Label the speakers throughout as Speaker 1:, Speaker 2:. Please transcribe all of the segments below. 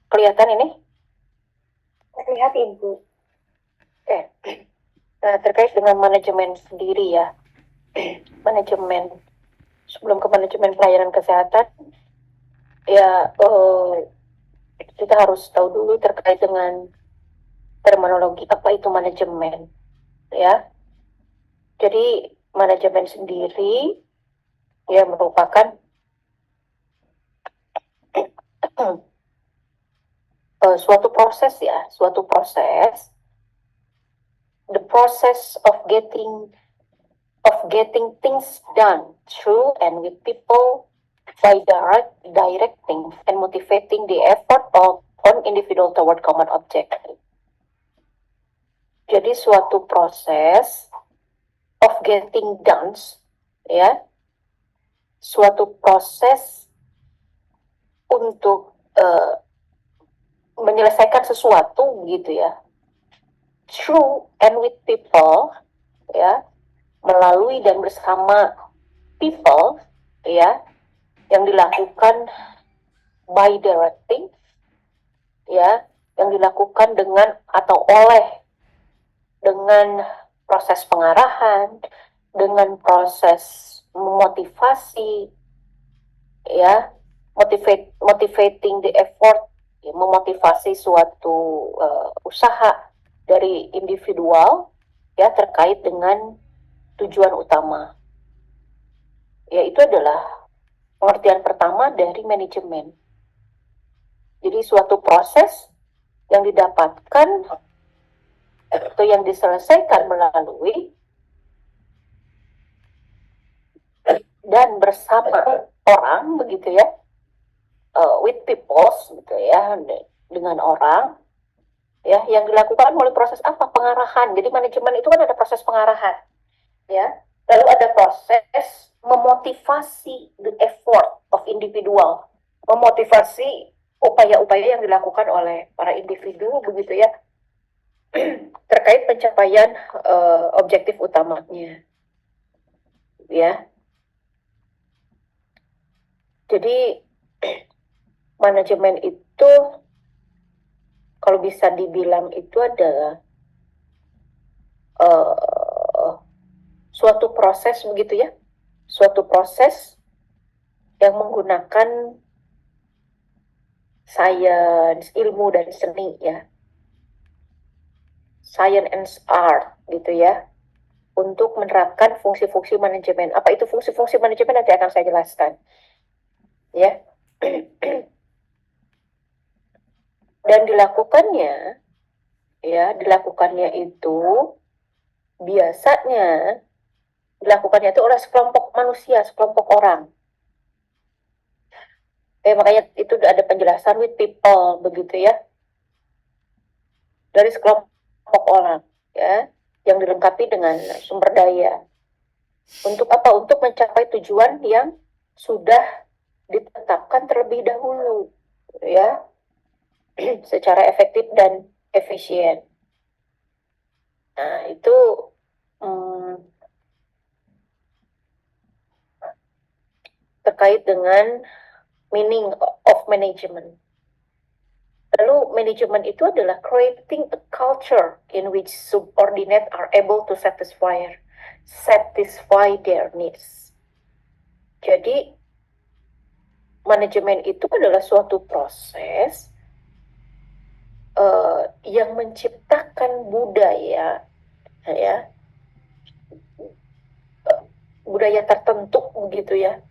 Speaker 1: Kelihatan ini? Terlihat Ibu. Oke. Nah, terkait dengan manajemen sendiri ya. Manajemen. Sebelum ke manajemen pelayanan kesehatan, ya kita harus tahu dulu terkait dengan terminologi apa itu manajemen, ya. Jadi manajemen sendiri ya merupakan suatu proses ya, suatu proses, the process of getting things done through and with people by directing and motivating the effort of one individual toward common objective. Jadi suatu proses of getting done, ya, suatu proses untuk menyelesaikan sesuatu gitu ya, through and with people, ya, melalui dan bersama people, ya, yang dilakukan by directing, ya, yang dilakukan dengan atau oleh, dengan proses pengarahan, dengan proses memotivasi, ya, motivating the effort, ya, memotivasi suatu usaha dari individual, ya, terkait dengan tujuan utama. Ya, itu adalah pengertian pertama dari manajemen. Jadi suatu proses yang didapatkan atau yang diselesaikan melalui dan bersama orang begitu ya, with people gitu ya, dengan orang ya, yang dilakukan melalui proses apa? Pengarahan. Jadi manajemen itu kan ada proses pengarahan, ya. Lalu ada proses memotivasi the effort of individual, memotivasi upaya-upaya yang dilakukan oleh para individu begitu ya, terkait pencapaian objektif utamanya, ya. Jadi manajemen itu kalau bisa dibilang itu adalah suatu proses begitu ya, suatu proses yang menggunakan sains, ilmu dan seni ya, science and art gitu ya, untuk menerapkan fungsi-fungsi manajemen. Apa itu fungsi-fungsi manajemen nanti akan saya jelaskan, ya. Dan dilakukannya itu biasanya dilakukannya itu oleh sekelompok manusia, sekelompok orang. Makanya itu ada penjelasan with people begitu ya, dari sekelompok orang ya, yang dilengkapi dengan sumber daya. Untuk apa? Untuk mencapai tujuan yang sudah ditetapkan terlebih dahulu ya, secara efektif dan efisien. Nah, itu terkait dengan meaning of management. Lalu manajemen itu adalah creating a culture in which subordinate are able to satisfy their needs. Jadi manajemen itu adalah suatu proses yang menciptakan budaya, ya, budaya tertentu begitu ya.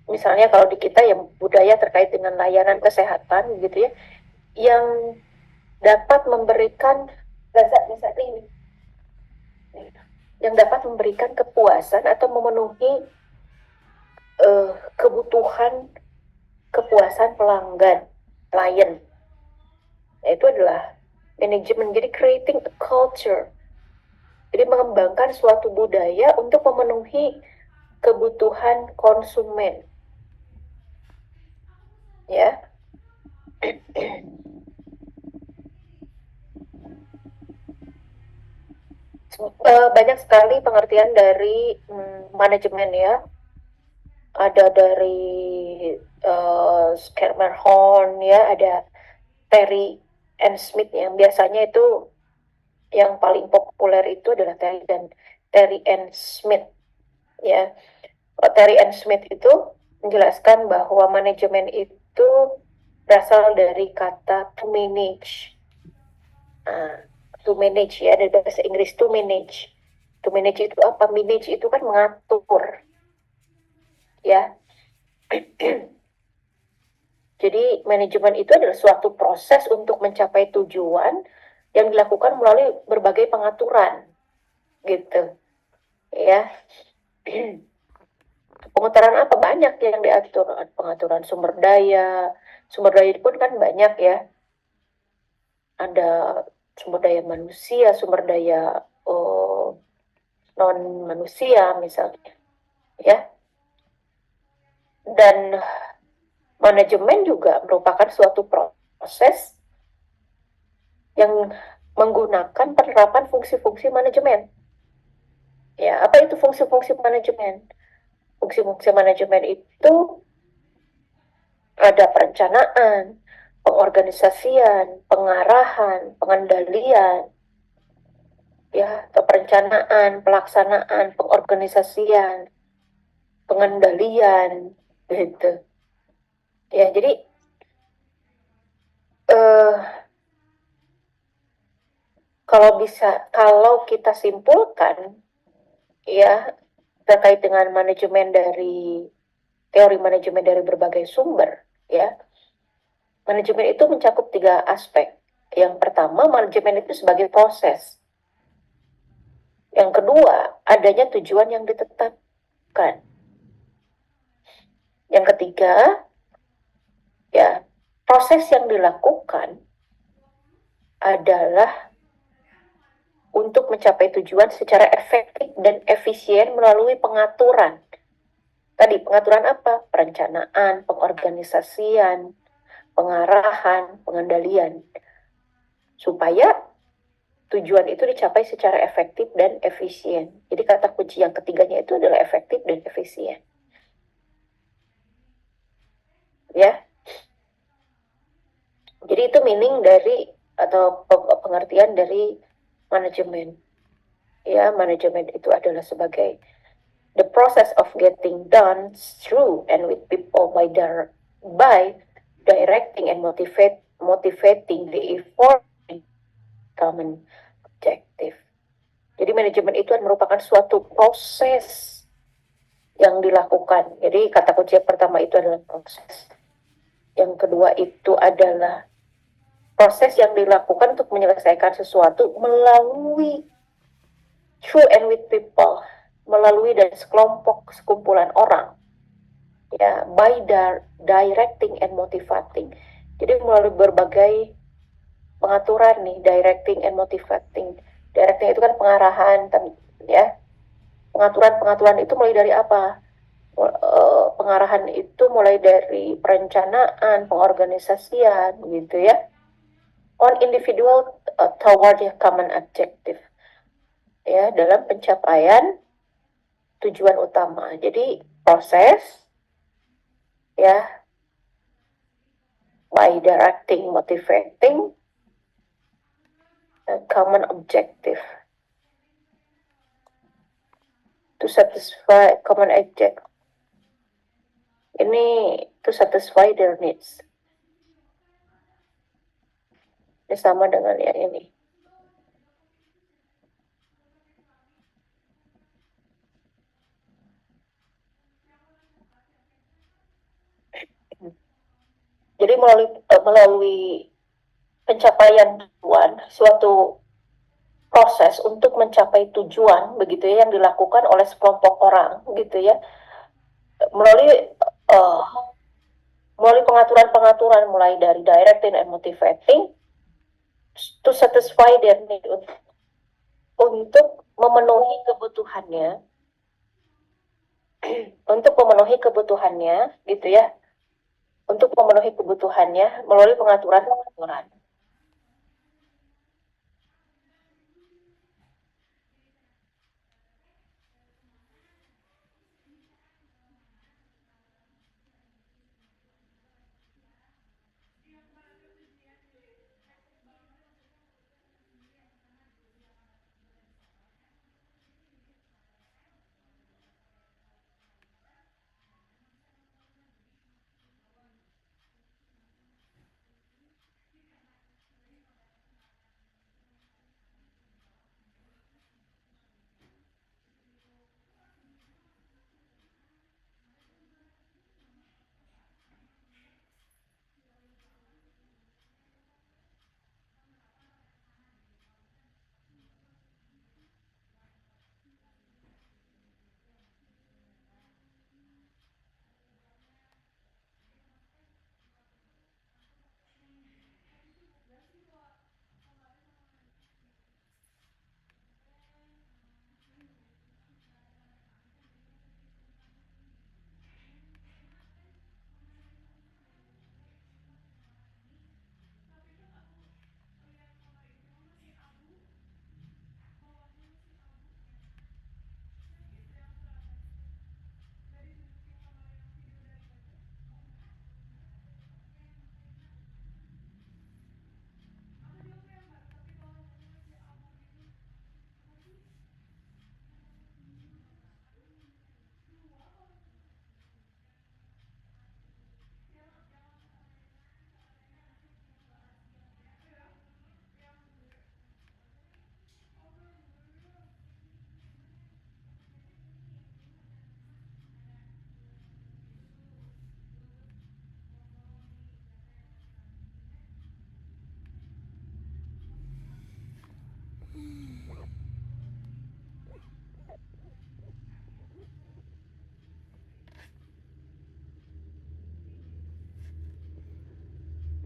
Speaker 1: Misalnya kalau di kita ya budaya terkait dengan layanan kesehatan gitu ya, yang dapat memberikan ini, yang dapat memberikan kepuasan atau memenuhi kepuasan pelanggan, klien. Itu adalah manajemen. Jadi creating a culture. Jadi mengembangkan suatu budaya untuk memenuhi kebutuhan konsumen. Ya. Banyak sekali pengertian dari manajemen ya. ada dari Schermerhorn ya, ada Terry and Smith yang biasanya itu yang paling populer itu adalah Terry and Smith ya. Terry and Smith itu menjelaskan bahwa manajemen itu berasal dari kata to manage. To manage ya, dari bahasa Inggris to manage. To manage itu apa? Manage itu kan mengatur ya. Jadi manajemen itu adalah suatu proses untuk mencapai tujuan yang dilakukan melalui berbagai pengaturan gitu ya. Pengaturan apa? Banyak yang diatur. Pengaturan sumber daya pun kan banyak ya. Ada sumber daya manusia, sumber daya non manusia misalnya ya. Dan manajemen juga merupakan suatu proses yang menggunakan penerapan fungsi-fungsi manajemen. Ya, apa itu fungsi-fungsi manajemen? Fungsi-fungsi manajemen itu ada perencanaan, pengorganisasian, pengarahan, pengendalian, ya, atau perencanaan, pelaksanaan, pengorganisasian, pengendalian, gitu. Ya, jadi kalau kita simpulkan ya terkait dengan teori manajemen dari berbagai sumber ya, manajemen itu mencakup 3 aspek. Yang pertama, manajemen itu sebagai proses. Yang kedua, adanya tujuan yang ditetapkan. Yang ketiga, ya, proses yang dilakukan adalah untuk mencapai tujuan secara efektif dan efisien melalui pengaturan. Tadi pengaturan apa? Perencanaan, pengorganisasian, pengarahan, pengendalian. Supaya tujuan itu dicapai secara efektif dan efisien. Jadi kata kunci yang ketiganya itu adalah efektif dan efisien. Ya. Jadi itu meaning dari atau pengertian dari manajemen. Ya, manajemen itu adalah sebagai the process of getting done through and with people by directing and motivating the effort common objective. Jadi manajemen itu merupakan suatu proses yang dilakukan. Jadi kata kunci yang pertama itu adalah proses. Yang kedua itu adalah proses yang dilakukan untuk menyelesaikan sesuatu melalui through and with people, melalui dari sekumpulan orang. Ya, by directing and motivating. Jadi melalui berbagai pengaturan nih, directing and motivating. Directing itu kan pengarahan, ya. Pengaturan itu mulai dari apa? Pengarahan itu mulai dari perencanaan, pengorganisasian, gitu ya. On individual toward a common objective, ya, dalam pencapaian tujuan utama. Jadi proses, ya, by directing, motivating, a common objective. To satisfy common object. Ini to satisfy their needs. Ini sama dengan yang ini. Jadi melalui pencapaian tujuan, suatu proses untuk mencapai tujuan begitu ya yang dilakukan oleh sekelompok orang gitu ya, melalui pengaturan mulai dari directing and motivating to satisfy their need, untuk memenuhi kebutuhannya gitu ya, untuk memenuhi kebutuhannya melalui pengaturan